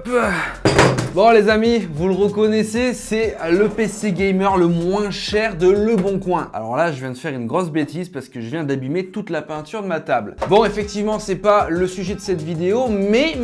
Hop. Bon les amis, vous le reconnaissez, c'est le PC gamer le moins cher de Le Bon Coin. Alors là, je viens de faire une grosse bêtise parce que je viens d'abîmer toute la peinture de ma table. Bon, effectivement, c'est pas le sujet de cette vidéo, mais,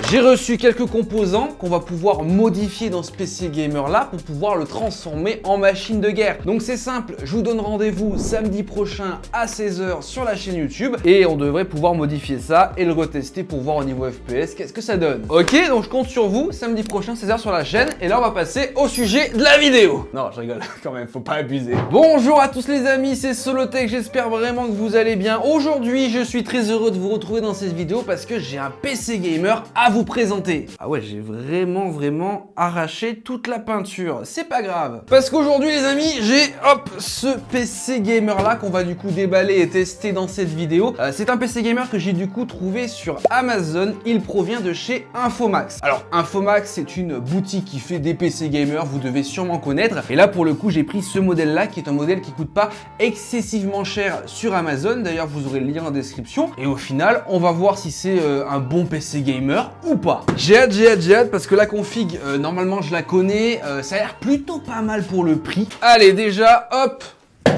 j'ai reçu quelques composants qu'on va pouvoir modifier dans ce PC gamer là pour pouvoir le transformer en machine de guerre. Donc c'est simple, je vous donne rendez-vous samedi prochain à 16 h sur la chaîne YouTube et on devrait pouvoir modifier ça et le retester pour voir au niveau FPS qu'est-ce que ça donne. Ok, donc je compte sur vous. Samedi prochain 16 h sur la chaîne et là on va passer au sujet de la vidéo. Non je rigole quand même, faut pas abuser. Bonjour à tous les amis, c'est Solotech, j'espère vraiment que vous allez bien. Aujourd'hui je suis très heureux de vous retrouver dans cette vidéo parce que j'ai un PC gamer à vous présenter. Ah ouais, j'ai vraiment arraché toute la peinture, c'est pas grave. Parce qu'aujourd'hui les amis, j'ai ce PC gamer là qu'on va du coup déballer et tester dans cette vidéo. C'est un PC gamer que j'ai du coup trouvé sur Amazon, il provient de chez Infomax. Alors Infomax c'est une boutique qui fait des PC gamers, vous devez sûrement connaître. Et là pour le coup j'ai pris ce modèle là qui est un modèle qui coûte pas excessivement cher sur Amazon. D'ailleurs vous aurez le lien en description. Et au final on va voir si c'est un bon PC gamer ou pas. J'ai hâte parce que la config normalement je la connais. Ça a l'air plutôt pas mal pour le prix. Allez déjà hop.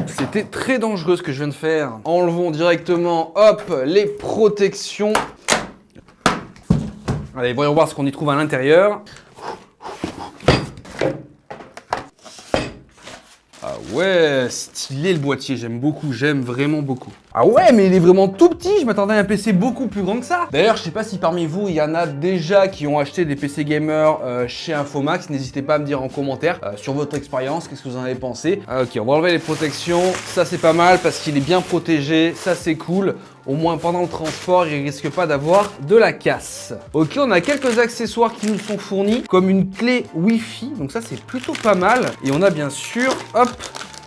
C'était très dangereux ce que je viens de faire. Enlevons directement les protections. Allez, voyons voir ce qu'on y trouve à l'intérieur. Ah ouais, stylé le boîtier, j'aime beaucoup, j'aime vraiment beaucoup. Ah ouais, mais il est vraiment tout petit, je m'attendais à un PC beaucoup plus grand que ça. D'ailleurs, je sais pas si parmi vous, il y en a déjà qui ont acheté des PC gamers chez Infomax. N'hésitez pas à me dire en commentaire sur votre expérience, qu'est-ce que vous en avez pensé. Ok, on va enlever les protections, ça c'est pas mal parce qu'il est bien protégé, ça c'est cool. Au moins pendant le transport, il risque pas d'avoir de la casse. Ok, on a quelques accessoires qui nous sont fournis, comme une clé Wi-Fi, donc ça c'est plutôt pas mal. Et on a bien sûr,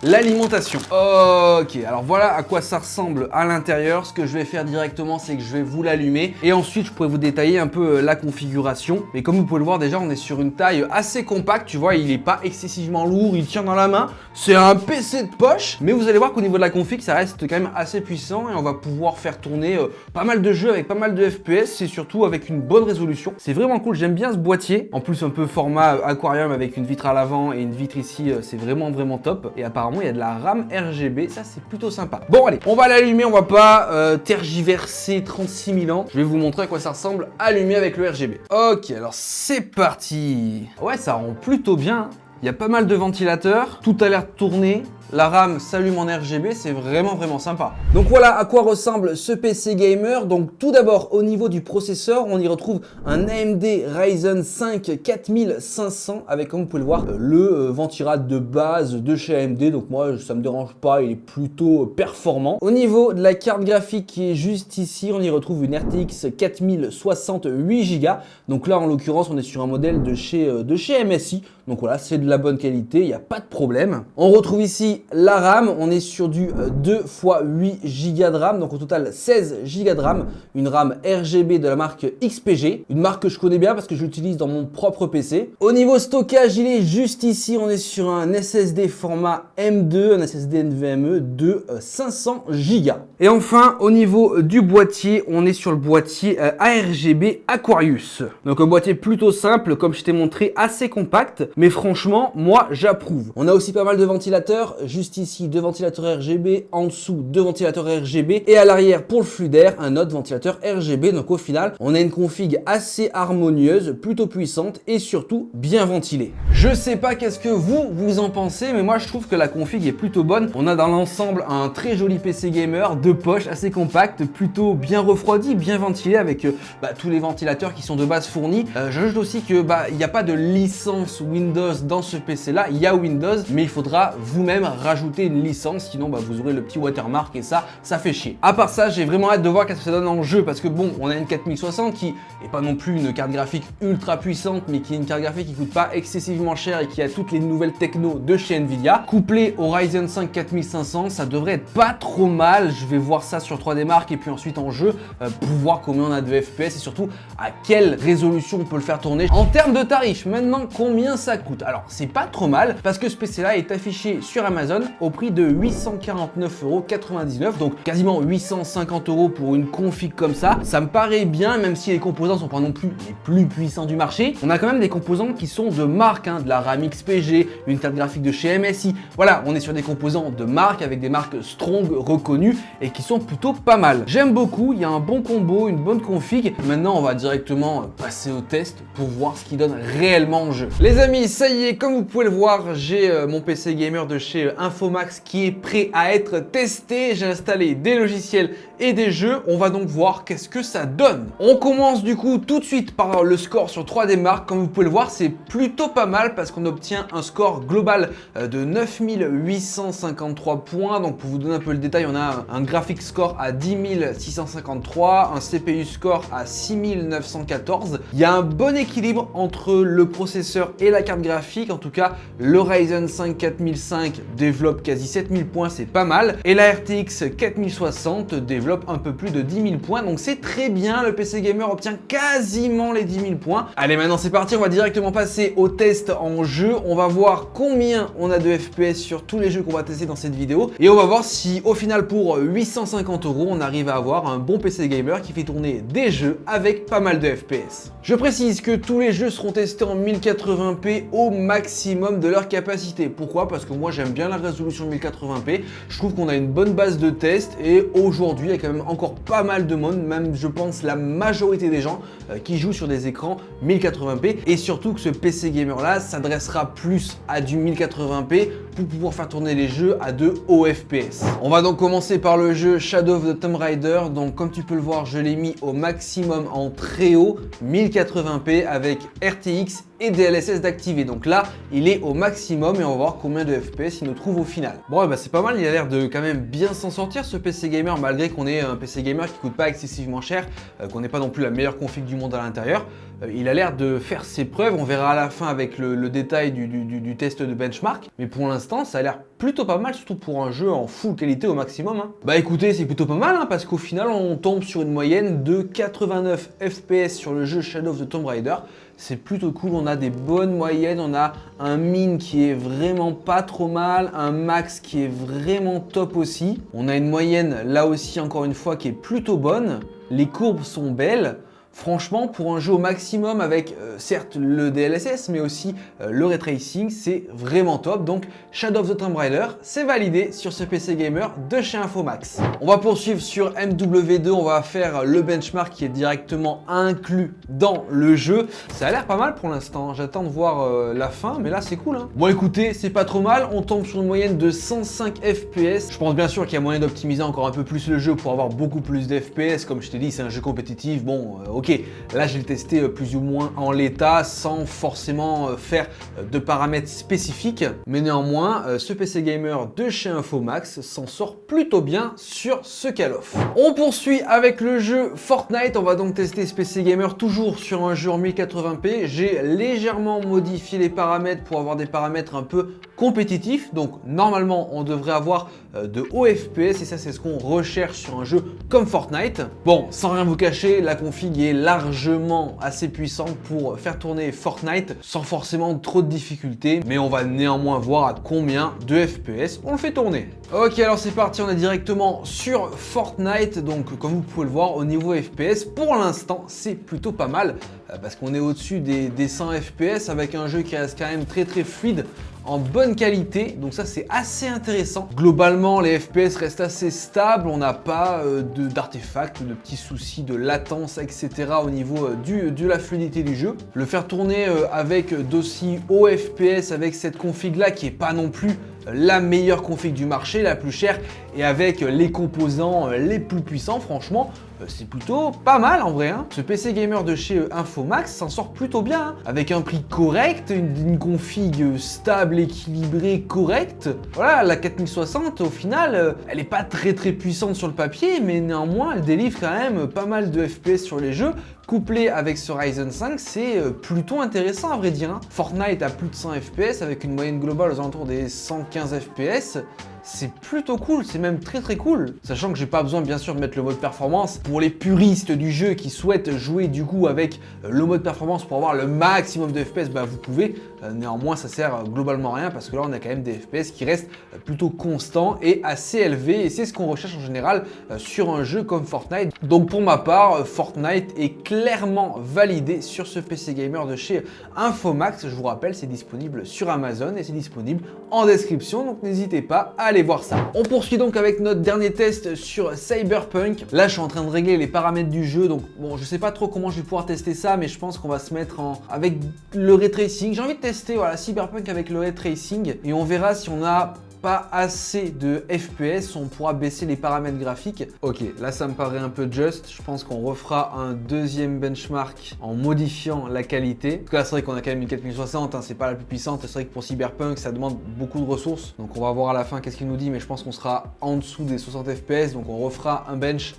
l'alimentation. Ok, alors voilà à quoi ça ressemble à l'intérieur. Ce que je vais faire directement, c'est que je vais vous l'allumer et ensuite je pourrais vous détailler un peu la configuration. Mais comme vous pouvez le voir déjà, on est sur une taille assez compacte, tu vois, il est pas excessivement lourd, il tient dans la main. C'est un PC de poche, mais vous allez voir qu'au niveau de la config, ça reste quand même assez puissant et on va pouvoir faire tourner pas mal de jeux avec pas mal de FPS et surtout avec une bonne résolution. C'est vraiment cool, j'aime bien ce boîtier. En plus un peu format aquarium avec une vitre à l'avant et une vitre ici, c'est vraiment top. Et apparemment il y a de la RAM RGB, ça c'est plutôt sympa. Bon allez, on va l'allumer, on va pas tergiverser 36 000 ans. Je vais vous montrer à quoi ça ressemble allumé avec le RGB. Ok, alors c'est parti. Ouais, ça rend plutôt bien. Il y a pas mal de ventilateurs, tout a l'air de tourner. La RAM s'allume en RGB, c'est vraiment sympa. Donc voilà à quoi ressemble ce PC gamer. Donc tout d'abord au niveau du processeur, on y retrouve un AMD Ryzen 5 4500 avec, comme vous pouvez le voir, le ventirad de base de chez AMD. Donc moi ça me dérange pas, il est plutôt performant. Au niveau de la carte graphique qui est juste ici, on y retrouve une RTX 4060 8 Go. Donc là en l'occurrence on est sur un modèle de chez MSI. Donc voilà, c'est de la bonne qualité, il n'y a pas de problème. On retrouve ici la RAM, on est sur du 2 x 8 Go de RAM, donc au total 16 Go de RAM, une RAM RGB de la marque XPG, une marque que je connais bien parce que je l'utilise dans mon propre PC. Au niveau stockage, il est juste ici, on est sur un SSD format M2, un SSD NVMe de 500 Go. Et enfin, au niveau du boîtier, on est sur le boîtier ARGB Aquarius. Donc un boîtier plutôt simple, comme je t'ai montré, assez compact, mais franchement, moi j'approuve. On a aussi pas mal de ventilateurs, juste ici 2 ventilateurs RGB, en dessous 2 ventilateurs RGB et à l'arrière pour le flux d'air un autre ventilateur RGB. Donc au final on a une config assez harmonieuse, plutôt puissante et surtout bien ventilée. Je sais pas qu'est-ce que vous en pensez, mais moi je trouve que la config est plutôt bonne. On a dans l'ensemble un très joli PC gamer de poche, assez compact, plutôt bien refroidi, bien ventilé avec tous les ventilateurs qui sont de base fournis. J'ajoute aussi que il n'y a pas de licence Windows dans ce PC là, il y a Windows mais il faudra vous-même rajouter une licence, sinon vous aurez le petit watermark et ça fait chier. À part ça, j'ai vraiment hâte de voir qu'est-ce que ça donne en jeu parce que bon, on a une 4060 qui est pas non plus une carte graphique ultra puissante, mais qui est une carte graphique qui coûte pas excessivement cher et qui a toutes les nouvelles techno de chez Nvidia. Couplé au Ryzen 5 4500, ça devrait être pas trop mal. Je vais voir ça sur 3D Mark et puis ensuite en jeu pour voir combien on a de FPS et surtout à quelle résolution on peut le faire tourner. En termes de tarifs, maintenant combien ça coûte? Alors c'est pas trop mal parce que ce PC là est affiché sur Amazon Amazon au prix de 849,99 €, donc quasiment 850 € pour une config comme ça. Ça me paraît bien, même si les composants sont pas non plus les plus puissants du marché. On a quand même des composants qui sont de marque, hein, de la RAM XPG, une carte graphique de chez MSI. Voilà, on est sur des composants de marque avec des marques strong reconnues et qui sont plutôt pas mal. J'aime beaucoup, il y a un bon combo, une bonne config. Maintenant, on va directement passer au test pour voir ce qui donne réellement en jeu. Les amis, ça y est, comme vous pouvez le voir, j'ai mon PC gamer de chez Infomax qui est prêt à être testé. J'ai installé des logiciels et des jeux. On va donc voir qu'est-ce que ça donne. On commence du coup tout de suite par le score sur 3D Mark. Comme vous pouvez le voir, c'est plutôt pas mal parce qu'on obtient un score global de 9853 points. Donc pour vous donner un peu le détail, on a un graphic score à 10 653, un CPU score à 6914. Il y a un bon équilibre entre le processeur et la carte graphique. En tout cas, le Ryzen 5 4005 développe quasi 7000 points, c'est pas mal. Et la RTX 4060 développe un peu plus de 10 000 points. Donc c'est très bien, le PC Gamer obtient quasiment les 10 000 points. Allez, maintenant c'est parti, on va directement passer au test en jeu. On va voir combien on a de FPS sur tous les jeux qu'on va tester dans cette vidéo. Et on va voir si au final pour 850 €, on arrive à avoir un bon PC Gamer qui fait tourner des jeux avec pas mal de FPS. Je précise que tous les jeux seront testés en 1080p au maximum de leur capacité. Pourquoi? Parce que moi j'aime bien la résolution 1080p. Je trouve qu'on a une bonne base de test et aujourd'hui il y a quand même encore pas mal de monde, même je pense la majorité des gens qui jouent sur des écrans 1080p, et surtout que ce PC Gamer là s'adressera plus à du 1080p pour pouvoir faire tourner les jeux à de hauts FPS. On va donc commencer par le jeu Shadow of the Tomb Raider. Donc comme tu peux le voir, je l'ai mis au maximum en très haut 1080p avec RTX et DLSS d'activer. Donc là, il est au maximum et on va voir combien de FPS il nous trouve au final. Bon, bah c'est pas mal, il a l'air de quand même bien s'en sortir ce PC Gamer, malgré qu'on ait un PC Gamer qui coûte pas excessivement cher, qu'on n'ait pas non plus la meilleure config du monde à l'intérieur. Il a l'air de faire ses preuves, on verra à la fin avec le détail du test de benchmark. Mais pour l'instant, ça a l'air plutôt pas mal, surtout pour un jeu en full qualité au maximum, hein. Bah écoutez, c'est plutôt pas mal, hein, parce qu'au final, on tombe sur une moyenne de 89 FPS sur le jeu Shadow of the Tomb Raider. C'est plutôt cool, on a des bonnes moyennes, on a un min qui est vraiment pas trop mal, un max qui est vraiment top aussi. On a une moyenne là aussi encore une fois qui est plutôt bonne, les courbes sont belles. Franchement, pour un jeu au maximum avec certes le DLSS mais aussi le ray tracing, c'est vraiment top. Donc Shadow of the Tomb Raider, c'est validé sur ce PC Gamer de chez Infomax. On va poursuivre sur MW2, on va faire le benchmark qui est directement inclus dans le jeu. Ça a l'air pas mal pour l'instant, j'attends de voir la fin, mais là c'est cool, hein. Bon écoutez, c'est pas trop mal, on tombe sur une moyenne de 105 FPS. Je pense bien sûr qu'il y a moyen d'optimiser encore un peu plus le jeu pour avoir beaucoup plus de FPS. Comme je t'ai dit, c'est un jeu compétitif, bon ok, là j'ai testé plus ou moins en l'état sans forcément faire de paramètres spécifiques, mais néanmoins ce PC Gamer de chez Infomax s'en sort plutôt bien sur ce Call of. On poursuit avec le jeu Fortnite, on va donc tester ce PC Gamer toujours sur un jeu en 1080p. J'ai légèrement modifié les paramètres pour avoir des paramètres un peu compétitifs, donc normalement on devrait avoir de hauts FPS et ça c'est ce qu'on recherche sur un jeu comme Fortnite. Bon, sans rien vous cacher, la config est largement assez puissante pour faire tourner Fortnite sans forcément trop de difficultés, mais on va néanmoins voir à combien de FPS on le fait tourner. Ok, alors c'est parti, on est directement sur Fortnite. Donc comme vous pouvez le voir, au niveau FPS, pour l'instant c'est plutôt pas mal parce qu'on est au-dessus des 100 FPS avec un jeu qui reste quand même très fluide, en bonne qualité, donc ça c'est assez intéressant. Globalement les FPS restent assez stables, on n'a pas d'artefacts, de petits soucis de latence etc. au niveau de la fluidité du jeu. Le faire tourner avec d'aussi hauts FPS avec cette config là qui est pas non plus la meilleure config du marché, la plus chère, et avec les composants les plus puissants, franchement c'est plutôt pas mal en vrai, hein. Ce PC Gamer de chez Infomax s'en sort plutôt bien, hein. Avec un prix correct, une config stable, équilibrée, correcte. Voilà, la 4060 au final, elle est pas très puissante sur le papier, mais néanmoins elle délivre quand même pas mal de FPS sur les jeux. Couplé avec ce Ryzen 5, c'est plutôt intéressant à vrai dire, hein. Fortnite a plus de 100 FPS avec une moyenne globale aux alentours des 115 FPS. c'est plutôt cool, c'est même très cool. Sachant que j'ai pas besoin bien sûr de mettre le mode performance. Pour les puristes du jeu qui souhaitent jouer du coup avec le mode performance pour avoir le maximum de FPS, bah vous pouvez. Néanmoins, ça sert globalement à rien parce que là on a quand même des FPS qui restent plutôt constants et assez élevés et c'est ce qu'on recherche en général sur un jeu comme Fortnite. Donc pour ma part, Fortnite est clairement validé sur ce PC Gamer de chez Infomax. Je vous rappelle, c'est disponible sur Amazon et c'est disponible en description, donc n'hésitez pas à aller voir ça. On poursuit donc avec notre dernier test sur Cyberpunk. Là, je suis en train de régler les paramètres du jeu, donc bon, je sais pas trop comment je vais pouvoir tester ça, mais je pense qu'on va se mettre avec le ray tracing. J'ai envie de tester voilà, Cyberpunk avec le ray tracing et on verra si on a pas assez de FPS, on pourra baisser les paramètres graphiques. Ok, là ça me paraît un peu juste. Je pense qu'on refera un deuxième benchmark en modifiant la qualité. Parce que là c'est vrai qu'on a quand même une 4060, hein, c'est pas la plus puissante. C'est vrai que pour Cyberpunk ça demande beaucoup de ressources. Donc on va voir à la fin qu'est-ce qu'il nous dit, mais je pense qu'on sera en dessous des 60 FPS. Donc on refera un bench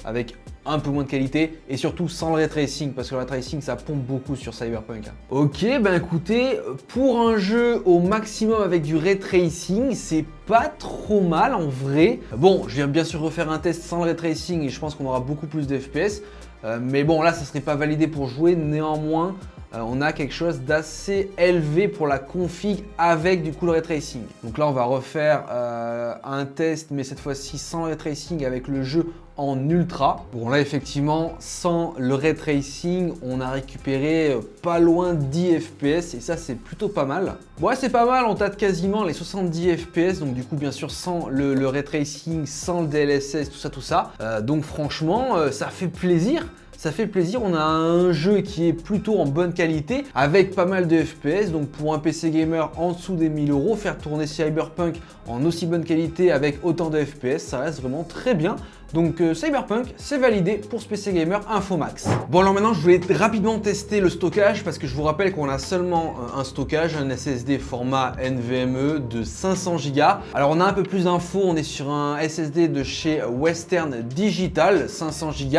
avec un peu moins de qualité et surtout sans le ray tracing parce que le ray tracing ça pompe beaucoup sur Cyberpunk. Ok, ben écoutez, pour un jeu au maximum avec du ray tracing, c'est pas trop mal en vrai. Bon, je viens bien sûr refaire un test sans le ray tracing et je pense qu'on aura beaucoup plus de FPS. Mais bon, là ça serait pas validé pour jouer, néanmoins on a quelque chose d'assez élevé pour la config avec du coup le ray tracing. Donc là on va refaire un test mais cette fois-ci sans le ray tracing avec le jeu en ultra. Bon là effectivement sans le ray tracing on a récupéré pas loin de 10 FPS et ça c'est plutôt pas mal. Ouais c'est pas mal, on tâte quasiment les 70 FPS donc du coup bien sûr sans le ray tracing, sans le DLSS, tout ça. Donc franchement ça fait plaisir. Ça fait plaisir, on a un jeu qui est plutôt en bonne qualité avec pas mal de FPS. Donc pour un PC gamer en dessous des 1000 €, faire tourner Cyberpunk en aussi bonne qualité avec autant de FPS, ça reste vraiment très bien. Donc Cyberpunk, c'est validé pour ce PC Gamer Infomax. Bon alors maintenant je voulais rapidement tester le stockage parce que je vous rappelle qu'on a seulement un stockage, un SSD format NVMe de 500 Go. Alors on a un peu plus d'infos, on est sur un SSD de chez Western Digital, 500 Go.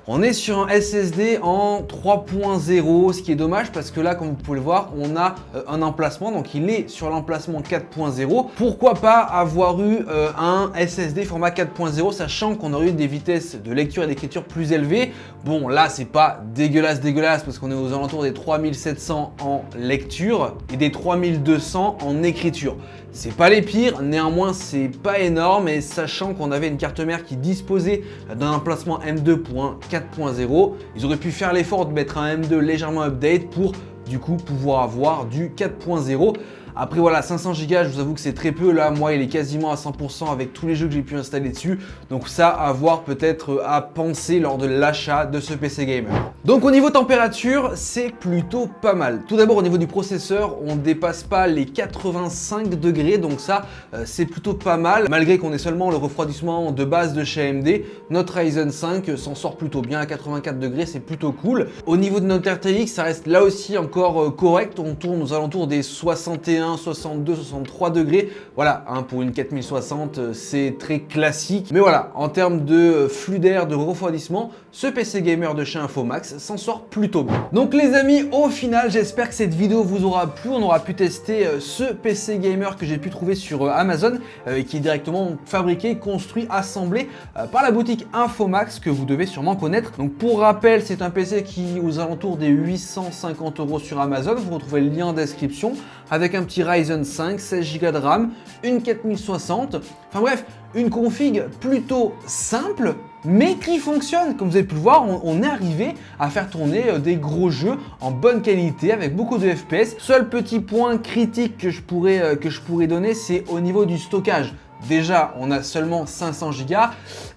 On est sur un SSD en 3.0, ce qui est dommage parce que là, comme vous pouvez le voir, on a un emplacement, donc il est sur l'emplacement 4.0. Pourquoi pas avoir eu un SSD format 4.0, sachant qu'on aurait eu des vitesses de lecture et d'écriture plus élevées. Bon, là, c'est pas dégueulasse parce qu'on est aux alentours des 3700 en lecture et des 3200 en écriture. C'est pas les pires, néanmoins c'est pas énorme et sachant qu'on avait une carte mère qui disposait d'un emplacement M2.4.0, ils auraient pu faire l'effort de mettre un M2 légèrement update pour du coup pouvoir avoir du 4.0. Après voilà, 500 Go, je vous avoue que c'est très peu. Là, moi, il est quasiment à 100% avec tous les jeux que j'ai pu installer dessus. Donc ça, à voir peut-être à penser lors de l'achat de ce PC Gamer. Donc au niveau température, c'est plutôt pas mal. Tout d'abord, au niveau du processeur, on ne dépasse pas les 85 degrés. Donc ça, c'est plutôt pas mal. Malgré qu'on ait seulement le refroidissement de base de chez AMD, notre Ryzen 5 s'en sort plutôt bien à 84 degrés. C'est plutôt cool. Au niveau de notre RTX, ça reste là aussi encore correct. On tourne aux alentours des 61, 62, 63 degrés. Voilà, hein, pour une 4060, c'est très classique. Mais voilà, en termes de flux d'air, de refroidissement, ce PC Gamer de chez Infomax s'en sort plutôt bien. Donc les amis, au final, j'espère que cette vidéo vous aura plu. On aura pu tester ce PC Gamer que j'ai pu trouver sur Amazon, qui est directement fabriqué, construit, assemblé par la boutique Infomax, que vous devez sûrement connaître. Donc pour rappel, c'est un PC qui est aux alentours des 850 € sur Amazon. Vous retrouvez le lien en description avec un petit Ryzen 5, 16 Go de RAM, une 4060. Enfin bref, une config plutôt simple, mais qui fonctionne. Comme vous avez pu le voir, on est arrivé à faire tourner des gros jeux en bonne qualité avec beaucoup de FPS. Seul petit point critique que je pourrais donner, c'est au niveau du stockage. Déjà, on a seulement 500 Go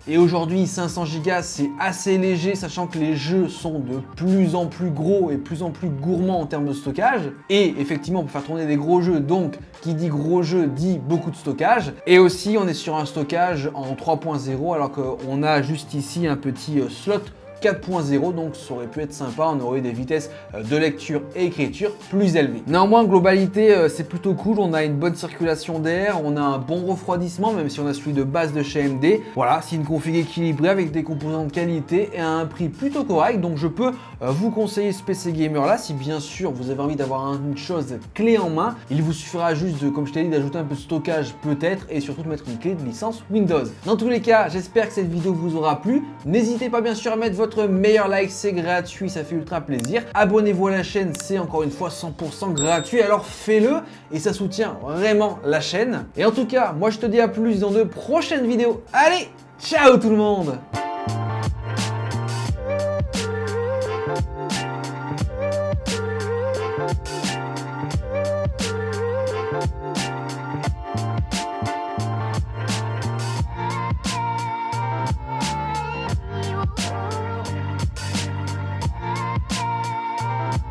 et aujourd'hui 500 Go c'est assez léger, sachant que les jeux sont de plus en plus gros et plus en plus gourmands en termes de stockage. Et effectivement, pour faire tourner des gros jeux, donc qui dit gros jeu dit beaucoup de stockage. Et aussi, on est sur un stockage en 3.0 alors qu'on a juste ici un petit slot 4.0, donc ça aurait pu être sympa, on aurait eu des vitesses de lecture et écriture plus élevées. Néanmoins, globalité, c'est plutôt cool, on a une bonne circulation d'air, on a un bon refroidissement, même si on a celui de base de chez AMD. Voilà, c'est une config équilibrée avec des composants de qualité et à un prix plutôt correct, donc je peux vous conseiller ce PC gamer là, si bien sûr vous avez envie d'avoir une chose clé en main. Il vous suffira juste de, comme je t'ai dit, d'ajouter un peu de stockage peut-être et surtout de mettre une clé de licence Windows. Dans tous les cas, j'espère que cette vidéo vous aura plu. N'hésitez pas bien sûr à mettre votre meilleur like, c'est gratuit, ça fait ultra plaisir. Abonnez-vous à la chaîne, c'est encore une fois 100% gratuit, alors fais-le et ça soutient vraiment la chaîne. Et en tout cas, moi je te dis à plus dans de prochaines vidéos. Allez, ciao tout le monde!